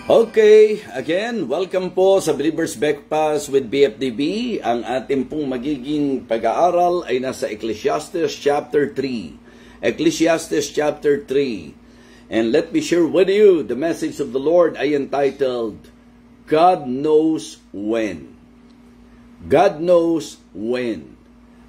Okay, again, welcome po sa Believer's Breakfast with BFDB. Ang ating pong magiging pag-aaral ay nasa Ecclesiastes chapter 3. Ecclesiastes chapter 3. And let me share with you the message of the Lord ay entitled, God Knows When. God knows when.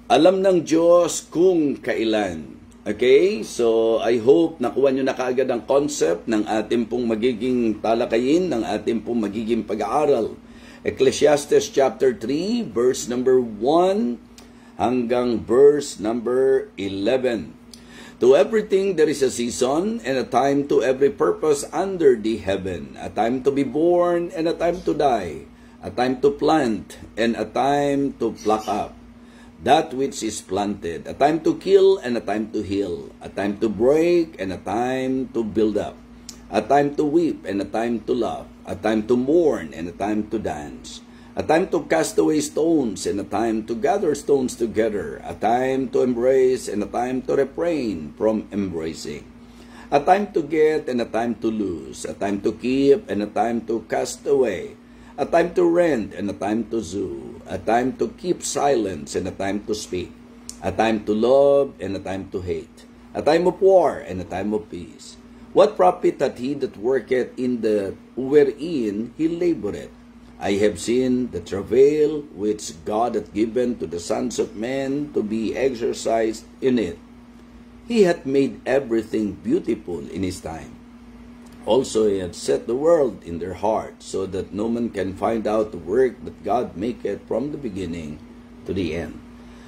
Alam ng Diyos kung kailan. Okay, so I hope nakuha nyo na kaagad ang concept ng ating pong magiging talakayin, ng ating pong magiging pag-aaral. Ecclesiastes chapter 3, verse number 1 hanggang verse number 11. To everything there is a season and a time to every purpose under the heaven, a time to be born and a time to die, a time to plant and a time to pluck up that which is planted, a time to kill and a time to heal, a time to break and a time to build up, a time to weep and a time to laugh, a time to mourn and a time to dance, a time to cast away stones and a time to gather stones together, a time to embrace and a time to refrain from embracing, a time to get and a time to lose, a time to keep and a time to cast away, a time to rent and a time to sue, a time to keep silence and a time to speak, a time to love and a time to hate, a time of war and a time of peace. What profit hath he that worketh in the wherein he laboureth? I have seen the travail which God hath given to the sons of men to be exercised in it. He hath made everything beautiful in his time. Also he hath set the world in their heart, so that no man can find out the work that God maketh from the beginning to the end.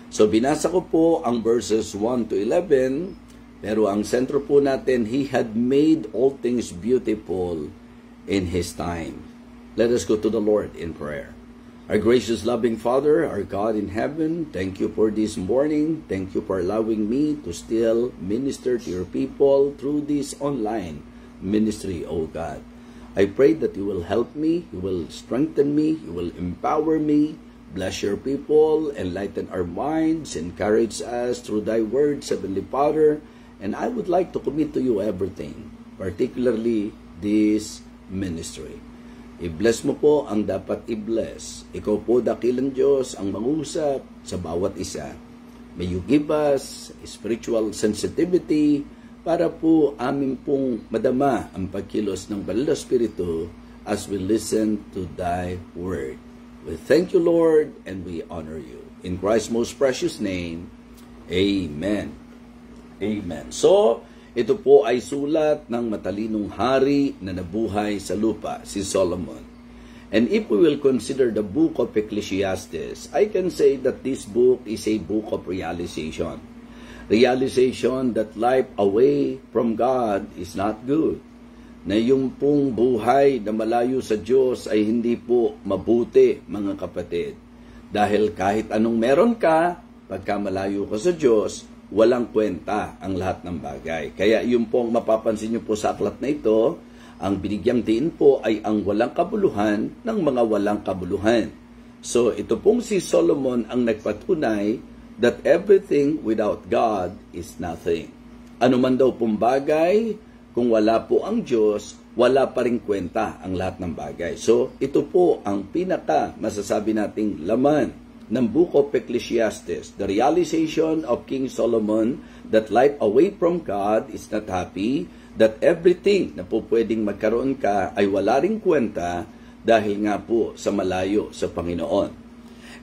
So binasa ko po ang verses 1 to 11, pero ang sentro po natin, He had made all things beautiful in His time. Let us go to the Lord in prayer. Our gracious loving Father, our God in heaven, thank you for this morning. Thank you for allowing me to still minister to your people through this online ministry, O God. I pray that you will help me, you will strengthen me, you will empower me, bless your people, enlighten our minds, encourage us through thy words, Heavenly Father, and I would like to commit to you everything, particularly this ministry. I-bless mo po ang dapat i-bless. Ikaw po, dakilang Diyos, ang mangusap sa bawat isa. May you give us spiritual sensitivity para po amin pong madama ang pagkilos ng Banal na Espiritu as we listen to Thy Word. We thank you, Lord, and we honor you. In Christ's most precious name, Amen. Amen. So, ito po ay sulat ng matalinong hari na nabuhay sa lupa, si Solomon. And if we will consider the book of Ecclesiastes, I can say that this book is a book of realization. Realization that life away from God is not good. Na yung pong buhay na malayo sa Diyos ay hindi po mabuti, mga kapatid. Dahil kahit anong meron ka, pagka malayo ka sa Diyos, walang kwenta ang lahat ng bagay. Kaya yung pong mapapansin nyo po sa aklat na ito, ang binigyang diin po ay ang walang kabuluhan ng mga walang kabuluhan. So ito pong si Solomon ang nagpatunay that everything without God is nothing. Ano man daw pong bagay, kung wala po ang Diyos, wala pa rin kwenta ang lahat ng bagay. So, ito po ang pinaka masasabi nating laman ng Book of Ecclesiastes. The realization of King Solomon that life away from God is not happy, that everything na po pwedeng magkaroon ka ay wala rin kwenta dahil nga po sa malayo sa Panginoon.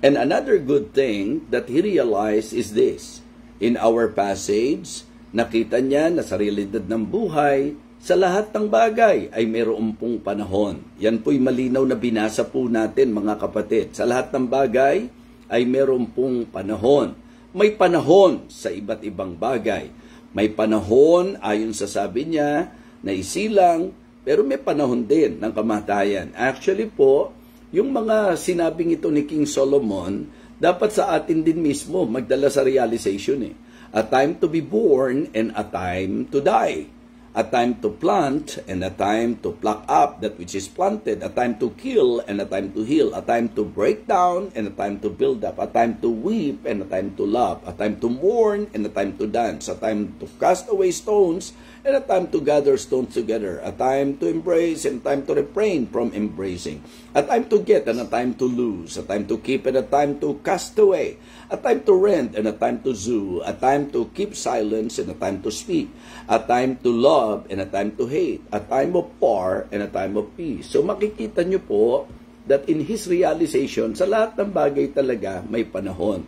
And another good thing that he realized is this. In our passage, nakita niya na sa realidad ng buhay, sa lahat ng bagay ay mayroon pong panahon. Yan po'y malinaw na binasa po natin, mga kapatid. Sa lahat ng bagay ay mayroon pong panahon. May panahon sa iba't ibang bagay. May panahon, ayon sa sabi niya, na isilang, pero may panahon din ng kamatayan. Actually po, yung mga sinabing ito ni King Solomon, dapat sa atin din mismo magdala sa realization. A time to be born and a time to die. A time to plant and a time to pluck up that which is planted. A time to kill and a time to heal. A time to break down and a time to build up. A time to weep and a time to laugh. A time to mourn and a time to dance. A time to cast away stones and a time to gather stones together. A time to embrace and a time to refrain from embracing. A time to get and a time to lose. A time to keep and a time to cast away. A time to rent and a time to sue. A time to keep silence and a time to speak. A time to love and a time to hate. A time of war and a time of peace. So makikita nyo po that in His realization, sa lahat ng bagay talaga may panahon.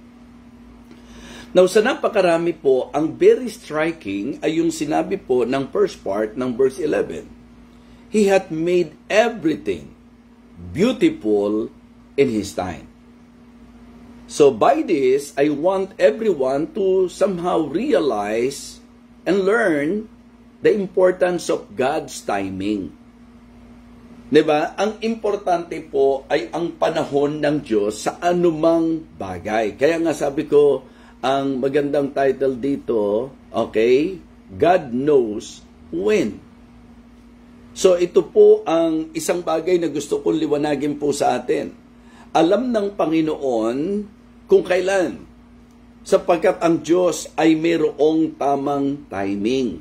Now, sa napakarami po, ang very striking ay yung sinabi po ng first part ng verse 11. He hath made everything beautiful in His time. So by this, I want everyone to somehow realize and learn the importance of God's timing. Diba? Ang importante po ay ang panahon ng Diyos sa anumang bagay. Kaya nga sabi ko, ang magandang title dito, okay, God knows when. So ito po ang isang bagay na gusto kong liwanagin po sa atin. Alam ng Panginoon kung kailan, sapagkat ang Diyos ay mayroong tamang timing.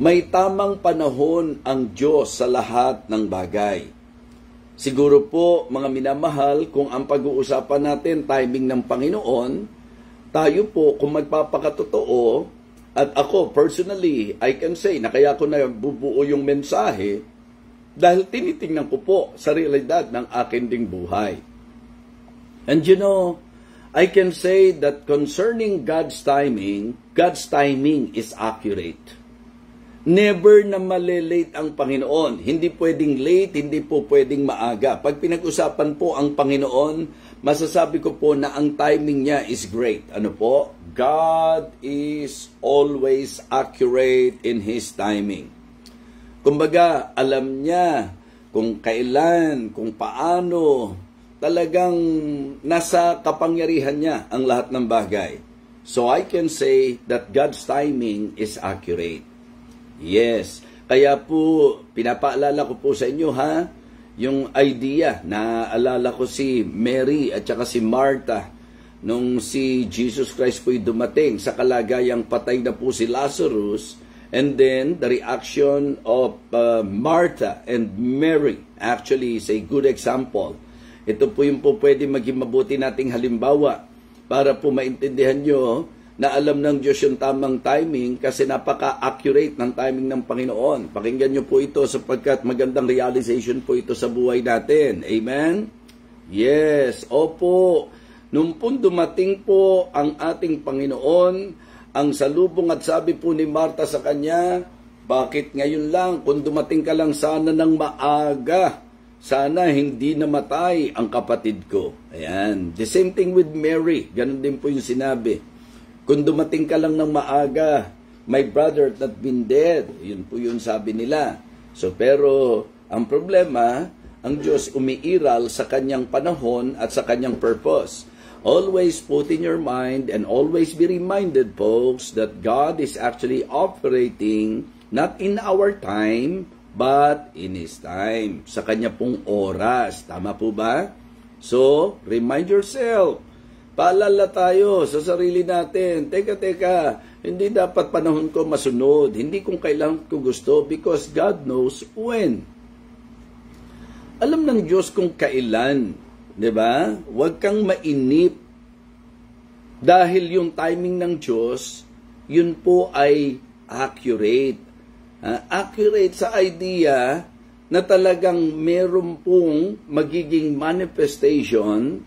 May tamang panahon ang Diyos sa lahat ng bagay. Siguro po, mga minamahal, kung ang pag-uusapan natin timing ng Panginoon, tayo po, kung magpapakatotoo, at ako personally, I can say na kaya ko nabubuo yung mensahe dahil tinitingnan ko po sa realidad ng akin ding buhay. And you know, I can say that concerning God's timing is accurate. Never na malilate ang Panginoon. Hindi pwedeng late, hindi po pwedeng maaga. Pag pinag-usapan po ang Panginoon, masasabi ko po na ang timing niya is great. Ano po? God is always accurate in His timing. Kumbaga, alam niya kung kailan, kung paano, talagang nasa kapangyarihan niya ang lahat ng bagay. So I can say that God's timing is accurate. Yes. Kaya po, pinapaalala ko po sa inyo yung idea na alala ko si Mary at saka si Martha nung si Jesus Christ po'y dumating sa kalagayang patay na po si Lazarus, and then the reaction of Martha and Mary actually is a good example. Ito po yung po pwede maging mabuti nating halimbawa para po maintindihan nyo na alam ng Diyos yung tamang timing kasi napaka-accurate ng timing ng Panginoon. Pakinggan nyo po ito sapagkat magandang realization po ito sa buhay natin. Amen? Yes, opo. Nung po dumating po ang ating Panginoon, ang salubong at sabi po ni Martha sa kanya, bakit ngayon lang? Kung dumating ka lang sana ng maaga, sana hindi namatay ang kapatid ko. Ayan. The same thing with Mary. Ganun din po yung sinabi. Kung dumating ka lang ng maaga, my brother had been dead. Yun po yung sabi nila. So, pero ang problema, ang Diyos umiiral sa kanyang panahon at sa kanyang purpose. Always put in your mind and always be reminded, folks, that God is actually operating not in our time, but in His time. Sa kanya pong oras. Tama po ba? So, remind yourself. Paalala tayo sa sarili natin. Teka, hindi dapat panahon ko masunod. Hindi kung kailan ko gusto because God knows when. Alam ng Diyos kung kailan. Diba? Huwag kang mainip. Dahil yung timing ng Diyos, yun po ay accurate. Accurate sa idea na talagang meron pong magiging manifestation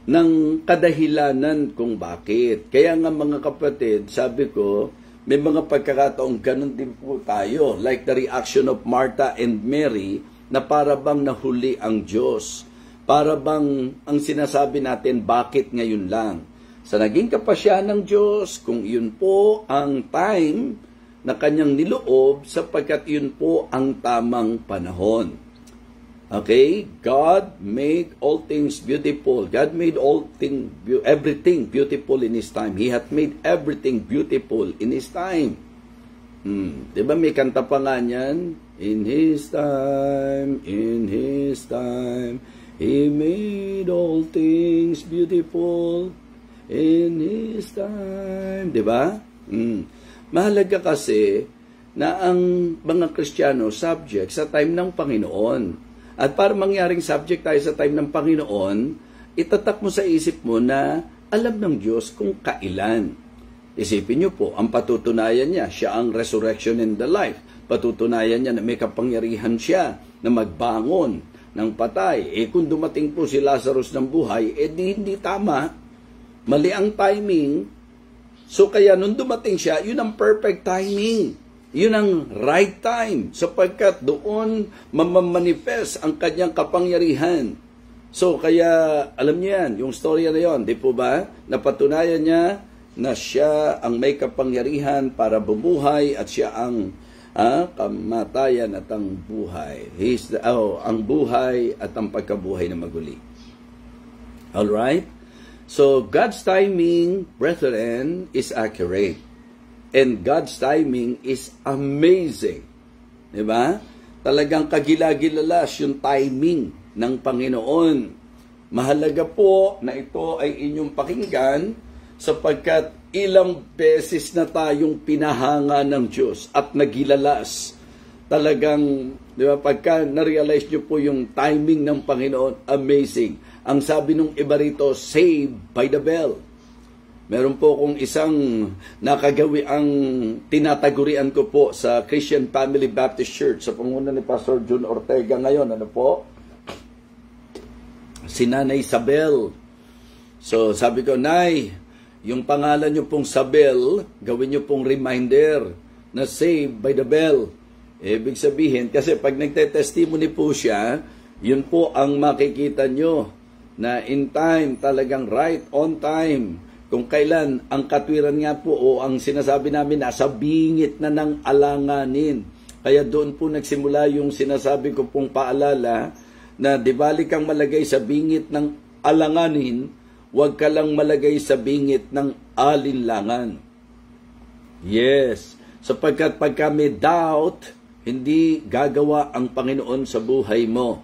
ng kadahilanan kung bakit. Kaya nga mga kapatid, sabi ko, may mga pagkakataong ganun din po tayo. Like the reaction of Martha and Mary na para bang nahuli ang Diyos. Para bang ang sinasabi natin, bakit ngayon lang? Sa naging kapasya ng Diyos, kung yun po ang time na kanyang niloob, sapagkat yun po ang tamang panahon. Okay? God made all things beautiful. God made everything beautiful in His time. He hath made everything beautiful in His time. Di ba may kanta pa nga niyan? In His time, He made all things beautiful. In His time. Di ba? Mahalaga kasi na ang mga Kristiyano subject sa time ng Panginoon. At para mangyaring subject tayo sa time ng Panginoon, itatak mo sa isip mo na alam ng Diyos kung kailan. Isipin niyo po, ang patutunayan niya, siya ang resurrection and the life. Patutunayan niya na may kapangyarihan siya na magbangon ng patay. Kung dumating po si Lazarus ng buhay, hindi tama. Mali ang timing. So kaya nung dumating siya, yun ang perfect timing. Yun ang right time. Sapagkat doon mamamanifest ang kanyang kapangyarihan. So kaya, alam niyo yan, yung storya na yun, di po ba? Napatunayan niya na siya ang may kapangyarihan para bumuhay at siya ang kamatayan at ang buhay. Ang buhay at ang pagkabuhay na maguli. Alright? So, God's timing, brethren, is accurate. And God's timing is amazing. Diba? Talagang kagila-gilalas yung timing ng Panginoon. Mahalaga po na ito ay inyong pakinggan sapagkat ilang beses na tayong pinahanga ng Diyos at nagilalas. Talagang, di ba, pagka na-realize nyo po yung timing ng Panginoon, amazing. Ang sabi nung iba rito, saved by the bell. Meron po kong isang nakagawi ang tinatagurian ko po sa Christian Family Baptist Church sa panguna ni Pastor Jun Ortega ngayon. Ano po? Si Nanay Isabel. So sabi ko, Nay, yung pangalan nyo pong Sabel, gawin nyo pong reminder na saved by the bell. Ibig sabihin, kasi pag nagte-testimony po siya, yun po ang makikita nyo na in time, talagang right on time. Kung kailan ang katwiran nga po o ang sinasabi namin nasa bingit na ng alanganin. Kaya doon po nagsimula yung sinasabi ko pong paalala na di bali kang malagay sa bingit ng alanganin, huwag ka lang malagay sa bingit ng alinlangan. Yes, sapagkat pagka may doubt, hindi gagawa ang Panginoon sa buhay mo.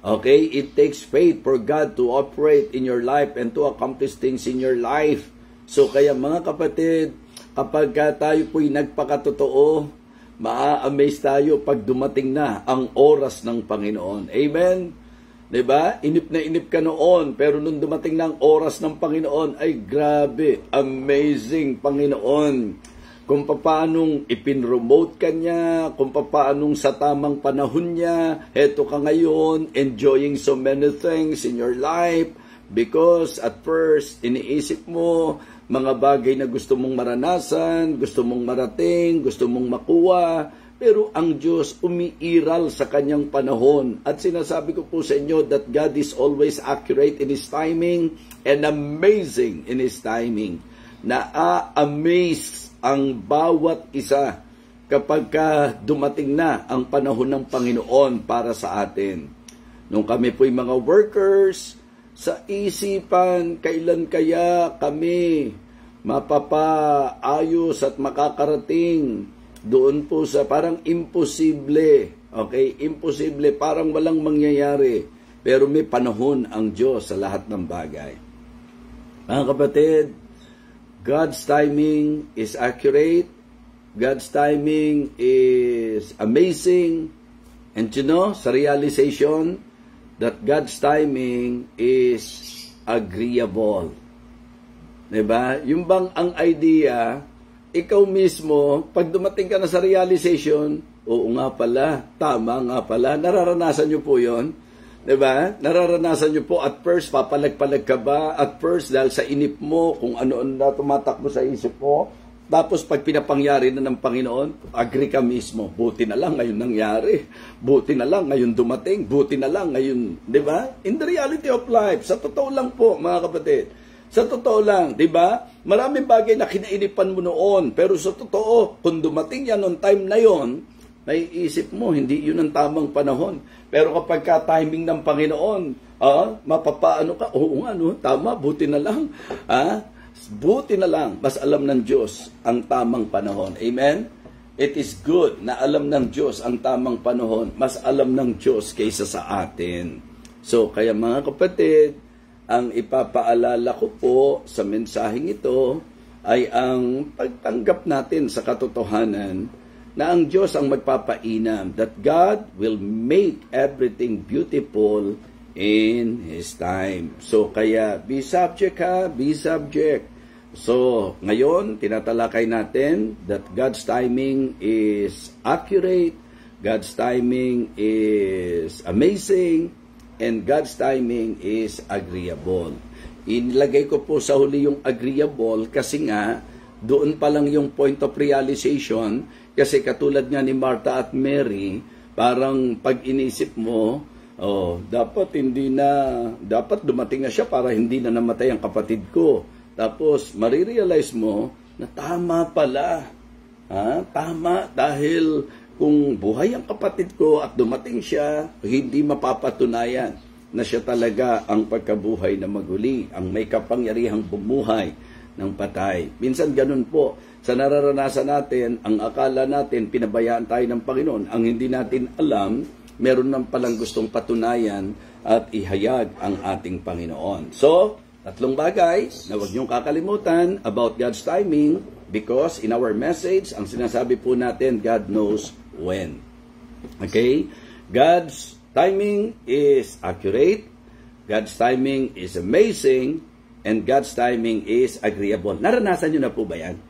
Okay? It takes faith for God to operate in your life and to accomplish things in your life. So kaya mga kapatid, kapag tayo po'y nagpakatotoo, maa-amaze tayo pag dumating na ang oras ng Panginoon. Amen? Diba? Inip na inip ka noon, pero nung dumating na ang oras ng Panginoon, ay grabe, amazing Panginoon. Kung paanong ipinremote ka niya, kung paanong sa tamang panahon niya, heto ka ngayon, enjoying so many things in your life, because at first, iniisip mo, mga bagay na gusto mong maranasan, gusto mong marating, gusto mong makuha, pero ang Diyos umiiral sa kanyang panahon. At sinasabi ko po sa inyo that God is always accurate in His timing and amazing in His timing. Na-amaze ang bawat isa kapag dumating na ang panahon ng Panginoon para sa atin. Nung kami po'y mga workers, sa isipan, kailan kaya kami mapapaayos at makakarating doon po sa parang imposible. Okay? Imposible, parang walang mangyayari. Pero may panahon ang Diyos sa lahat ng bagay. Mga kapatid, God's timing is accurate. God's timing is amazing. And you know, sa realization that God's timing is agreeable. Diba? Yung bang ang idea, ikaw mismo, pag dumating ka na sa realization, oo nga pala, tama nga pala, nararanasan nyo po yon. Diba? Nararanasan nyo po at first, papalag-palag ka ba? At first, dahil sa inip mo, kung ano-ano na tumatakbo sa isip mo. Tapos, pag pinapangyari na ng Panginoon, agree ka mismo. Buti na lang ngayon nangyari. Buti na lang ngayon dumating. Buti na lang ngayon, diba? In the reality of life, sa totoo lang po, mga kapatid. Sa totoo lang, diba? Maraming bagay na kinainipan mo noon. Pero sa totoo, kung dumating yan on time na yon, naiisip mo, hindi yun ang tamang panahon. Pero kapag ka-timing ng Panginoon, mapapaano ka, oo nga, no, tama, buti na lang. Buti na lang, mas alam ng Diyos ang tamang panahon. Amen? It is good na alam ng Diyos ang tamang panahon. Mas alam ng Diyos kaysa sa atin. So, kaya mga kapatid, ang ipapaalala ko po sa mensaheng ito ay ang pagtanggap natin sa katotohanan na ang Diyos ang magpapainam, that God will make everything beautiful in His time. So, kaya be subject ha, be subject. So, ngayon, tinatalakay natin that God's timing is accurate, God's timing is amazing, and God's timing is agreeable. Inilagay ko po sa huli yung agreeable kasi nga, doon pa lang yung point of realization, kasi katulad nga ni Martha at Mary, parang pag inisip mo, dapat dapat dumating na siya para hindi na namatay ang kapatid ko. Tapos, marirealize mo na tama pala. Tama dahil kung buhay ang kapatid ko at dumating siya, hindi mapapatunayan na siya talaga ang pagkabuhay na maguli, ang may kapangyarihang bumuhay ng patay. Minsan ganun po, sa nararanasan natin, ang akala natin, pinabayaan tayo ng Panginoon. Ang hindi natin alam, meron nang palang gustong patunayan at ihayag ang ating Panginoon. So, tatlong bagay na huwag niyong kakalimutan about God's timing, because in our message, ang sinasabi po natin, God knows when. Okay? God's timing is accurate, God's timing is amazing, and God's timing is agreeable. Naranasan niyo na po ba yan?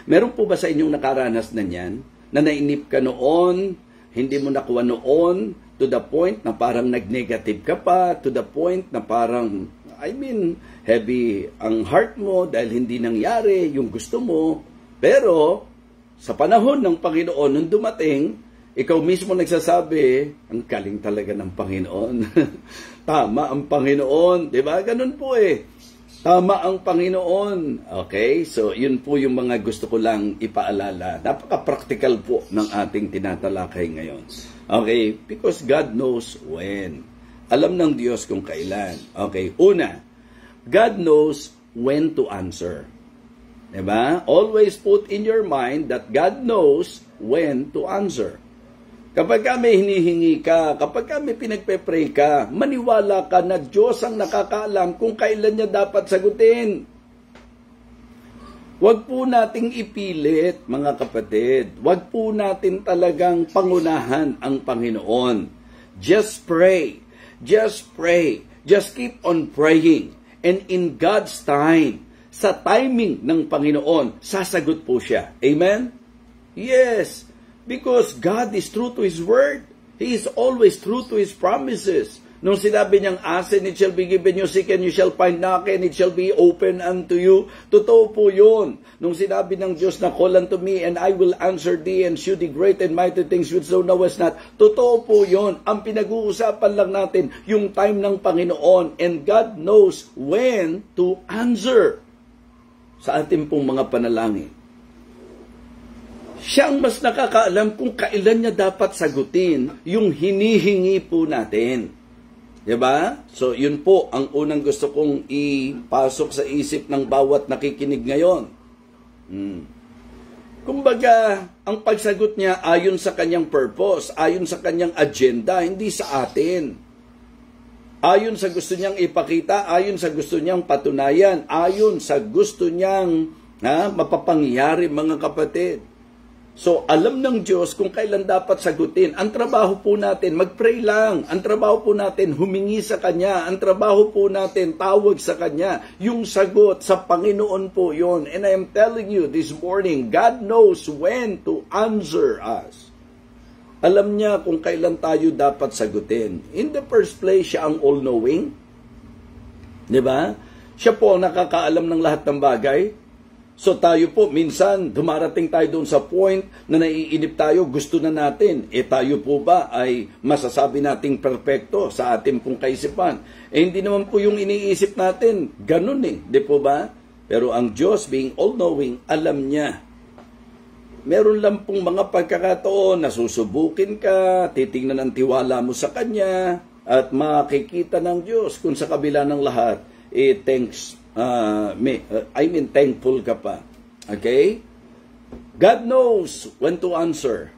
Meron po ba sa inyong nakaranas na yan? Na nainip ka noon, hindi mo nakuha noon, to the point na parang nag-negative ka pa, to the point na parang heavy ang heart mo dahil hindi nangyari yung gusto mo. Pero, sa panahon ng Panginoon, nung dumating, ikaw mismo nagsasabi, ang galing talaga ng Panginoon. Tama ang Panginoon. Diba? Ganun po eh. Tama ang Panginoon. Okay? So, yun po yung mga gusto ko lang ipaalala. Napaka-practical po ng ating tinatalakay ngayon. Okay? Because God knows when. Alam ng Diyos kung kailan. Okay, una, God knows when to answer. Diba? Always put in your mind that God knows when to answer. Kapag may hinihingi ka, kapag may pinagpe-pray ka, maniwala ka na Diyos ang nakakaalam kung kailan niya dapat sagutin. Huwag po nating ipilit, mga kapatid. Huwag po natin talagang pangunahan ang Panginoon. Just pray. Just pray. Just keep on praying. And in God's time, sa timing ng Panginoon, sasagot po siya. Amen? Yes. Because God is true to His word. He is always true to His promises. Nung sinabi niyang, ask and it shall be given you, seek and you shall find, knock and it shall be open unto you. Totoo po yun. Nung sinabi ng Diyos na, call unto me and I will answer thee and shew thee great and mighty things which thou knowest not. Totoo po yun. Ang pinag-uusapan lang natin, yung time ng Panginoon, and God knows when to answer sa ating pong mga panalangin. Siya ang mas nakakaalam kung kailan niya dapat sagutin yung hinihingi po natin. Diba? So, yun po ang unang gusto kong ipasok sa isip ng bawat nakikinig ngayon. Kumbaga, ang pagsagot niya ayon sa kanyang purpose, ayon sa kanyang agenda, hindi sa atin. Ayon sa gusto niyang ipakita, ayon sa gusto niyang patunayan, ayon sa gusto niyang mapapangyari, mga kapatid. So, alam ng Diyos kung kailan dapat sagutin. Ang trabaho po natin, mag-pray lang. Ang trabaho po natin, humingi sa Kanya. Ang trabaho po natin, tawag sa Kanya. Yung sagot sa Panginoon po yon. And I am telling you this morning, God knows when to answer us. Alam niya kung kailan tayo dapat sagutin. In the first place, siya ang all-knowing. Diba? Siya po ang nakakaalam ng lahat ng bagay. So tayo po, minsan, dumarating tayo doon sa point na naiinip tayo, gusto na natin. Tayo po ba ay masasabi nating perfecto sa ating pong kaisipan? Hindi naman po yung iniisip natin. Ganun di po ba? Pero ang Diyos, being all-knowing, alam niya. Meron lang pong mga pagkakataon na susubukin ka, titingnan ang tiwala mo sa Kanya, at makikita ng Diyos kung sa kabila ng lahat, thankful ka pa. Okay? God knows when to answer.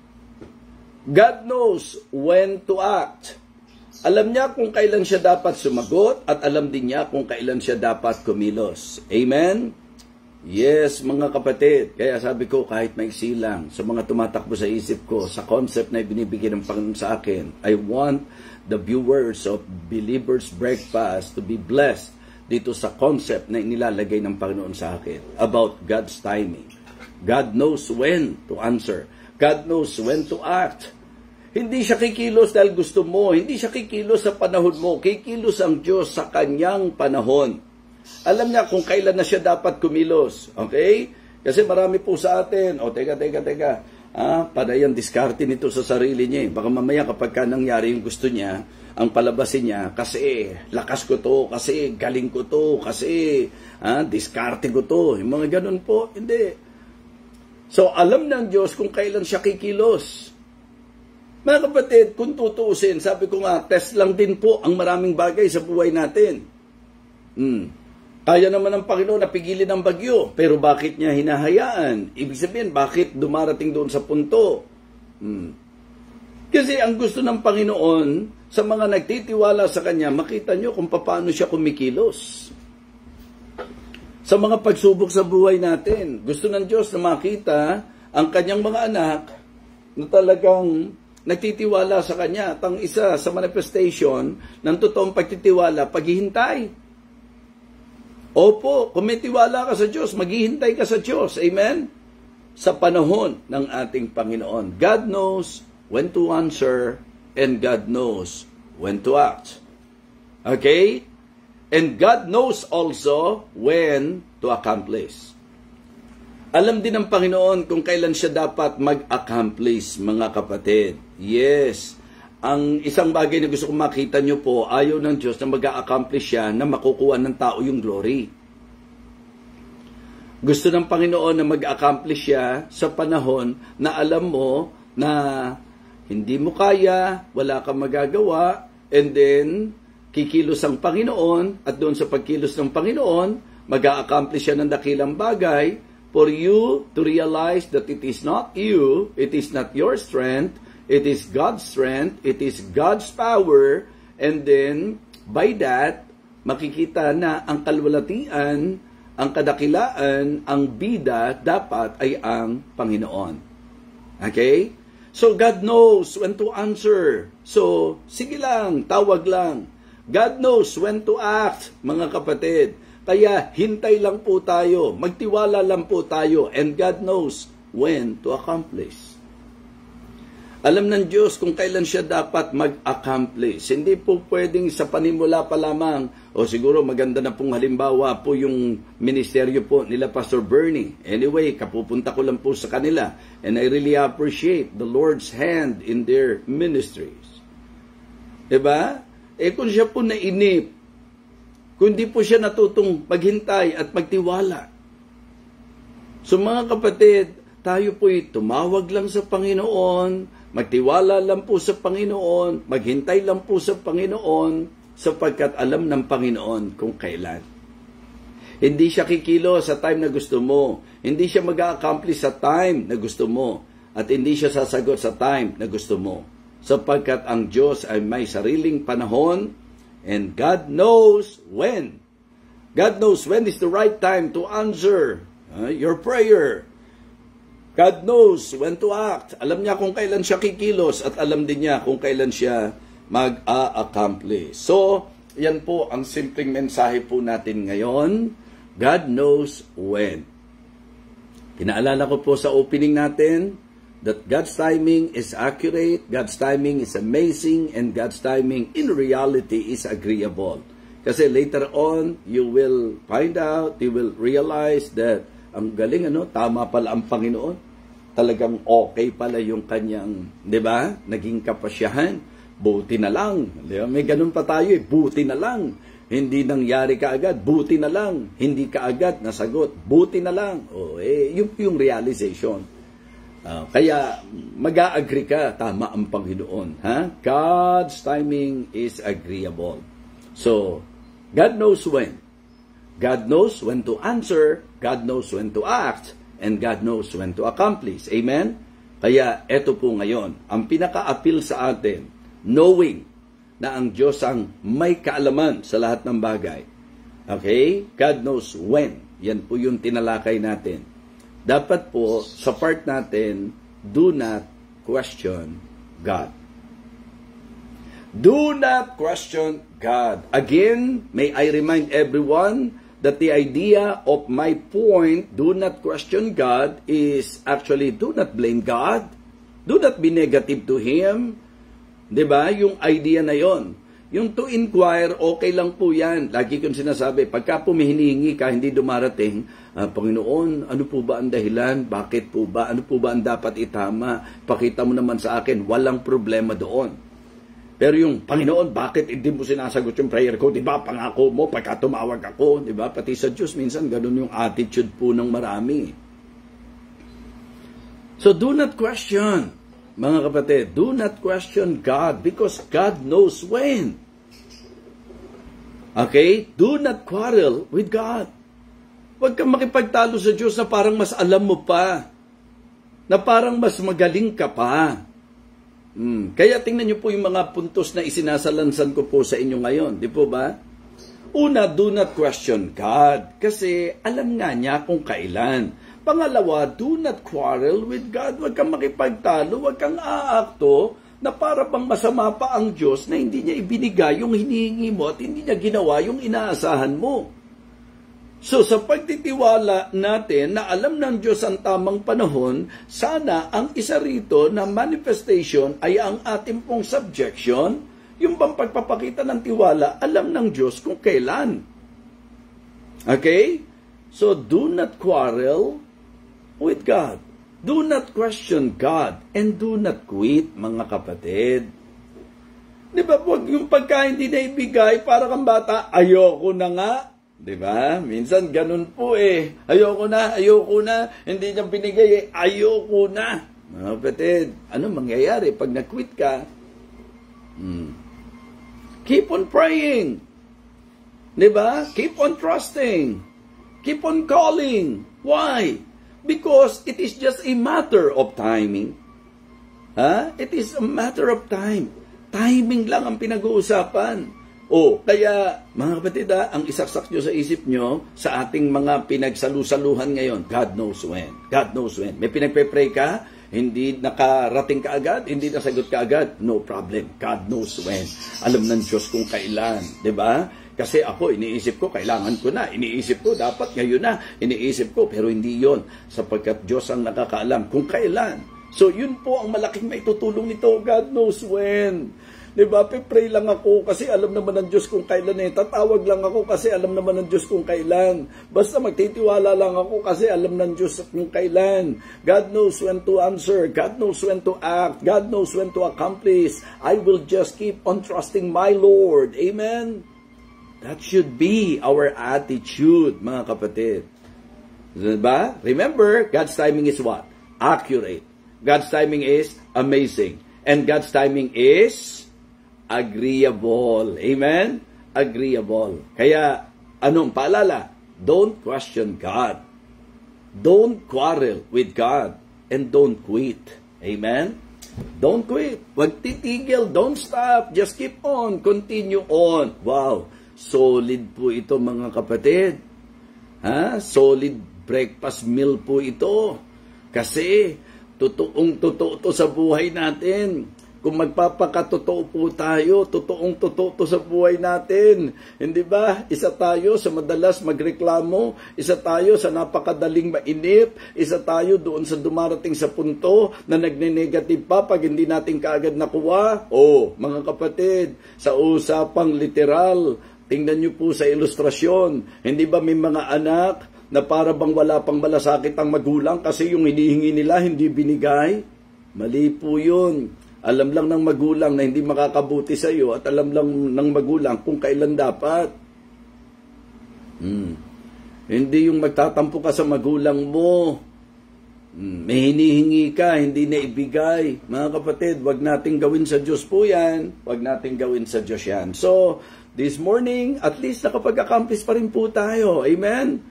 God knows when to act. Alam niya kung kailan siya dapat sumagot at alam din niya kung kailan siya dapat kumilos. Amen? Yes, mga kapatid. Kaya sabi ko, kahit maiksi lang, sa mga tumatakbo sa isip ko, sa concept na ibinibigay ng Panginoon sa akin, I want the viewers of Believers Breakfast to be blessed dito sa concept na inilalagay ng Panginoon sa akin about God's timing. God knows when to answer. God knows when to act. Hindi siya kikilos dahil gusto mo. Hindi siya kikilos sa panahon mo. Kikilos ang Diyos sa kanyang panahon. Alam niya kung kailan na siya dapat kumilos. Okay? Kasi marami po sa atin, teka. Panay ang diskarte nito sa sarili niya. Baka mamaya kapag nangyari yung gusto niya, ang palabasin niya, kasi lakas ko to, kasi galing ko to, kasi diskarte ko to. Yung mga ganun po, hindi. So, alam ng Diyos kung kailan siya kikilos. Mga kapatid, kung tutuusin, sabi ko nga, test lang din po ang maraming bagay sa buhay natin. Kaya naman ng Panginoon na pigilin ang bagyo, pero bakit niya hinahayaan? Ibig sabihin, bakit dumarating doon sa punto? Kasi ang gusto ng Panginoon, sa mga nagtitiwala sa Kanya, makita nyo kung paano siya kumikilos. Sa mga pagsubok sa buhay natin, gusto ng Diyos na makita ang Kanyang mga anak na talagang nagtitiwala sa Kanya. At ang isa sa manifestation ng totoong pagtitiwala, paghihintay. Opo, kung may tiwala ka sa Diyos, maghihintay ka sa Diyos. Amen? Sa panahon ng ating Panginoon. God knows when to answer and God knows when to act. Okay? And God knows also when to accomplish. Alam din ng Panginoon kung kailan siya dapat mag-accomplish, mga kapatid. Yes. Ang isang bagay na gusto kong makita nyo po, ayaw ng Diyos na mag-accomplish siya na makukuha ng tao yung glory. Gusto ng Panginoon na mag-accomplish siya sa panahon na alam mo na hindi mo kaya, wala kang magagawa, and then kikilos ang Panginoon, at doon sa pagkilos ng Panginoon, mag-a-accomplish siya ng dakilang bagay for you to realize that it is not you, it is not your strength, it is God's strength, it is God's power, and then, by that, makikita na ang kalwalatian, ang kadakilaan, ang bida, dapat ay ang Panginoon. Okay? So, God knows when to answer. So, sige lang, tawag lang. God knows when to act, mga kapatid. Kaya hintay lang po tayo, magtiwala lang po tayo, and God knows when to accomplish. Alam ng Diyos kung kailan siya dapat mag-accomplish. Hindi po pwedeng sa panimula pa lamang, o siguro maganda na pong halimbawa po yung ministeryo po nila Pastor Bernie. Anyway, kapupunta ko lang po sa kanila, and I really appreciate the Lord's hand in their ministries. Diba? Kung siya po nainip, kung di po siya natutong maghintay at magtiwala. So mga kapatid, tayo po'y tumawag lang sa Panginoon, magtiwala lang po sa Panginoon, maghintay lang po sa Panginoon, sapagkat alam ng Panginoon kung kailan. Hindi siya kikilo sa time na gusto mo, hindi siya mag-accomplish sa time na gusto mo, at hindi siya sasagot sa time na gusto mo. Sapagkat ang Diyos ay may sariling panahon, and God knows when. God knows when is the right time to answer your prayer. God knows when to act. Alam niya kung kailan siya kikilos, at alam din niya kung kailan siya mag-a-accomplish. So, yan po ang simpleng mensahe po natin ngayon. God knows when. Pinaalala ko po sa opening natin, that God's timing is accurate, God's timing is amazing, and God's timing in reality is agreeable. Kasi later on, you will find out, you will realize that ang galing, tama pala ang Panginoon. Talagang okay pala yung kanyang, di ba, naging kapasyahan. Buti na lang. Di ba? May ganun pa tayo, buti na lang. Hindi nangyari kaagad, buti na lang. Hindi kaagad nasagot, buti na lang. Yung realization. Kaya mag-a-agree ka, tama ang Panginoon. God's timing is agreeable. So, God knows when. God knows when to answer, God knows when to act, and God knows when to accomplish. Amen? Kaya eto po ngayon, ang pinaka-appeal sa atin, knowing na ang Diyos ang may kaalaman sa lahat ng bagay. Okay? God knows when. Yan po yung tinalakay natin. Dapat po, sa part natin, do not question God. Do not question God. Again, may I remind everyone that the idea of my point, do not question God, is actually do not blame God. Do not be negative to Him. Diba? Yung idea na yon. Yung to inquire, okay lang po yan. Lagi kong sinasabi, pagka po may hinihingi ka, hindi dumarating, Panginoon, ano po ba ang dahilan? Bakit po ba? Ano po ba ang dapat itama? Pakita mo naman sa akin. Walang problema doon. Pero yung, Panginoon, bakit hindi mo sinasagot yung prayer ko? Diba, pangako mo, pagka tumawag ako. Diba, pati sa Diyos, minsan ganun yung attitude po ng marami. So, do not question, mga kapatid. Do not question God because God knows when. Okay? Do not quarrel with God. Huwag kang makipagtalo sa Diyos na parang mas alam mo pa. Na parang mas magaling ka pa. Kaya tingnan niyo po yung mga puntos na isinasalansan ko po sa inyo ngayon. Di po ba? Una, do not question God. Kasi alam nga niya kung kailan. Pangalawa, do not quarrel with God. Huwag kang makipagtalo, huwag kang aakto na para bang masama pa ang Diyos na hindi niya ibinigay yung hinihingi mo at hindi niya ginawa yung inaasahan mo. So, sa pagtitiwala natin na alam ng Diyos ang tamang panahon, sana ang isa rito na manifestation ay ang ating pong subjection, yung bang pagpapakita ng tiwala, alam ng Diyos kung kailan. Okay? So, do not quarrel with God. Do not question God and do not quit, mga kapatid. Di ba, huwag yung pagka hindi na ibigay, para kang bata, ayoko na nga. Diba? Minsan ganun po eh. Ayoko na, hindi niya binigay eh. Ayoko na. Mga kapatid, ano mangyayari pag na-quit ka? Keep on praying. Diba? Keep on trusting. Keep on calling. Why? Because it is just a matter of timing. It is a matter of time. Timing lang ang pinag-uusapan. Kaya, mga kapatid, ang isaksak nyo sa isip nyo sa ating mga pinagsalusaluhan ngayon, God knows when. God knows when. May pinagpe-pray ka, hindi nakarating ka agad, hindi nasagot ka agad, no problem. God knows when. Alam ng Diyos kung kailan. Diba? Kasi ako, iniisip ko, kailangan ko na. Iniisip ko, dapat ngayon na. Iniisip ko, pero hindi yon, sapagkat Diyos ang nakakaalam kung kailan. So, yun po ang malaking maitutulong nito. God knows when. Diba? Pipray lang ako kasi alam naman ng Diyos kung kailan eh. Tatawag lang ako kasi alam naman ng Diyos kung kailan. Basta magtitiwala lang ako kasi alam ng Diyos kung kailan. God knows when to answer. God knows when to act. God knows when to accomplish. I will just keep on trusting my Lord. Amen? That should be our attitude, mga kapatid. Diba? Remember, God's timing is what? Accurate. God's timing is amazing. And God's timing is agreeable. Amen? Agreeable. Kaya, anong paalala? Don't question God. Don't quarrel with God. And don't quit. Amen? Don't quit. Huwag titigil. Don't stop. Just keep on. Continue on. Wow. Solid po ito, mga kapatid. Solid breakfast meal po ito. Kasi, totoong-totoo to sa buhay natin. Kung magpapakatotoo po tayo, totoong-totoo to sa buhay natin. Hindi ba? Isa tayo sa madalas magreklamo, isa tayo sa napakadaling mainip, isa tayo doon sa dumarating sa punto na nagne-negative pa pag hindi natin kaagad nakuha. Mga kapatid, sa usapang literal, tingnan niyo po sa ilustrasyon, hindi ba may mga anak na para bang wala pang malasakit ang magulang kasi yung hinihingi nila hindi binigay? Mali po yun. Alam lang ng magulang na hindi makakabuti sa iyo at alam lang ng magulang kung kailan dapat. Hindi yung magtatampo ka sa magulang mo. May hinihingi ka, hindi na ibigay. Mga kapatid, wag nating gawin sa Diyos po yan. Wag nating gawin sa Diyos yan. So, this morning, at least nakapag-accomplish pa rin po tayo. Amen?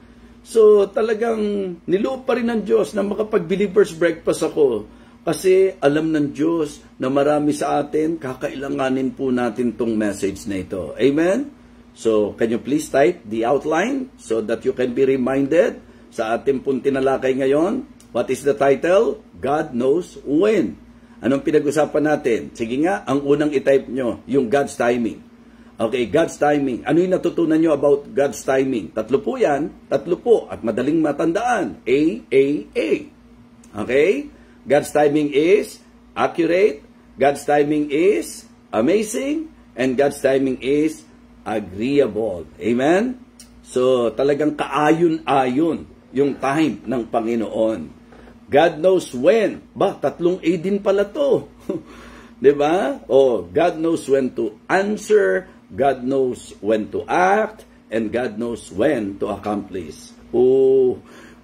So talagang niloob pa rin ng Diyos na makapag-believers breakfast ako. Kasi alam ng Diyos na marami sa atin, kakailanganin po natin tong message na ito. Amen? So, can you please type the outline so that you can be reminded sa ating pong tinalakay ngayon? What is the title? God Knows When. Anong pinag-usapan natin? Sige nga, ang unang i-type nyo, yung God's timing. Okay, God's timing. Ano yung natutunan nyo about God's timing? 3 po yan, 3 po, at madaling matandaan. A. Okay? God's timing is accurate, God's timing is amazing, and God's timing is agreeable. Amen? So, talagang kaayon-ayon yung time ng Panginoon. God knows when. 3 A din pala to. Diba? God knows when to answer, God knows when to act, and God knows when to accomplish.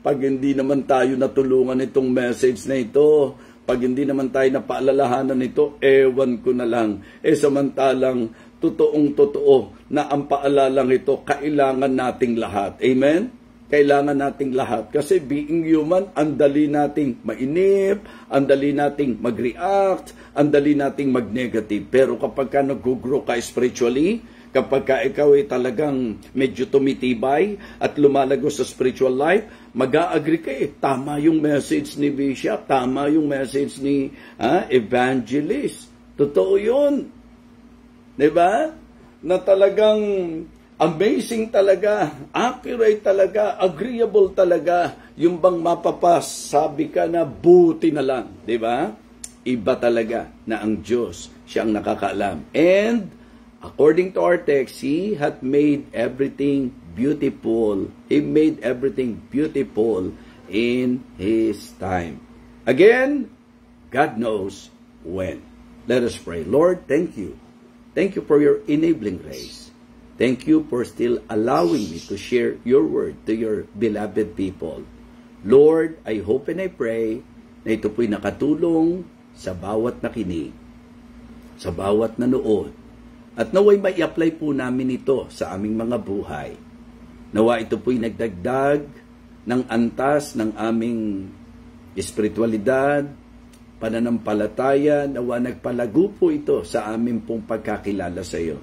Pag hindi naman tayo natulungan itong message na ito, pag hindi naman tayo napaalalahanan nito, ewan ko na lang. Samantalang, totoong-totoo na ang paalalang ito, kailangan nating lahat. Amen? Kailangan nating lahat. Kasi being human, ang dali nating mainip, ang dali nating mag-react, ang dali nating mag-negative. Pero kapag ka nag-grow ka spiritually, kapag ka ikaw ay talagang medyo tumitibay at lumalago sa spiritual life, mag-a-agree ka tama yung message ni Bishop, tama yung message ni Evangelist. Totoo yun. Diba? Na talagang amazing talaga, accurate talaga, agreeable talaga, yung bang mapapas, sabi ka na buti na lang. Diba? Iba talaga na ang Diyos, siyang nakakaalam. And according to our text, He hath made everything beautiful. He made everything beautiful in His time. Again, God knows when. Let us pray. Lord, thank you. Thank you for your enabling grace. Thank you for still allowing me to share your word to your beloved people. Lord, I hope and I pray na ito po'y nakatulong sa bawat nakinig, sa bawat nanood, at naway mai-apply po namin ito sa aming mga buhay. Nawa ito po'y nagdagdag ng antas ng aming espiritualidad, pananampalataya, nawa nagpalago po ito sa aming pong pagkakilala sa iyo.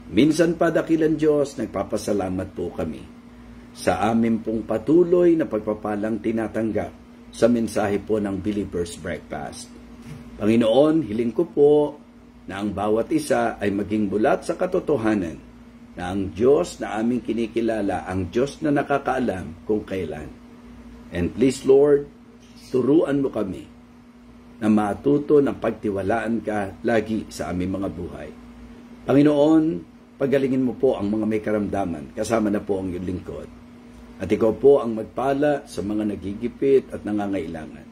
Minsan pa, dakilang Diyos, nagpapasalamat po kami sa aming pong patuloy na pagpapalang tinatanggap sa mensahe po ng Believer's Breakfast. Panginoon, hiling ko po na ang bawat isa ay maging bulat sa katotohanan na ang Diyos na aming kinikilala, ang Diyos na nakakaalam kung kailan. And please, Lord, turuan mo kami na matuto ng pagtiwalaan ka lagi sa aming mga buhay. Panginoon, pagalingin mo po ang mga may karamdaman, kasama na po ang iyong lingkod. At ikaw po ang magpala sa mga nagigipit at nangangailangan.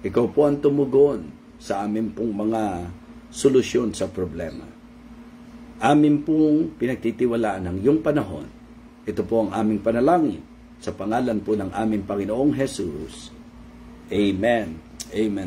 Ikaw po ang tumugon sa aming pong mga solusyon sa problema. Amin pong pinagtitiwalaan ng iyong panahon. Ito po ang aming panalangin sa pangalan po ng aming Panginoong Jesus. Amen. Amen.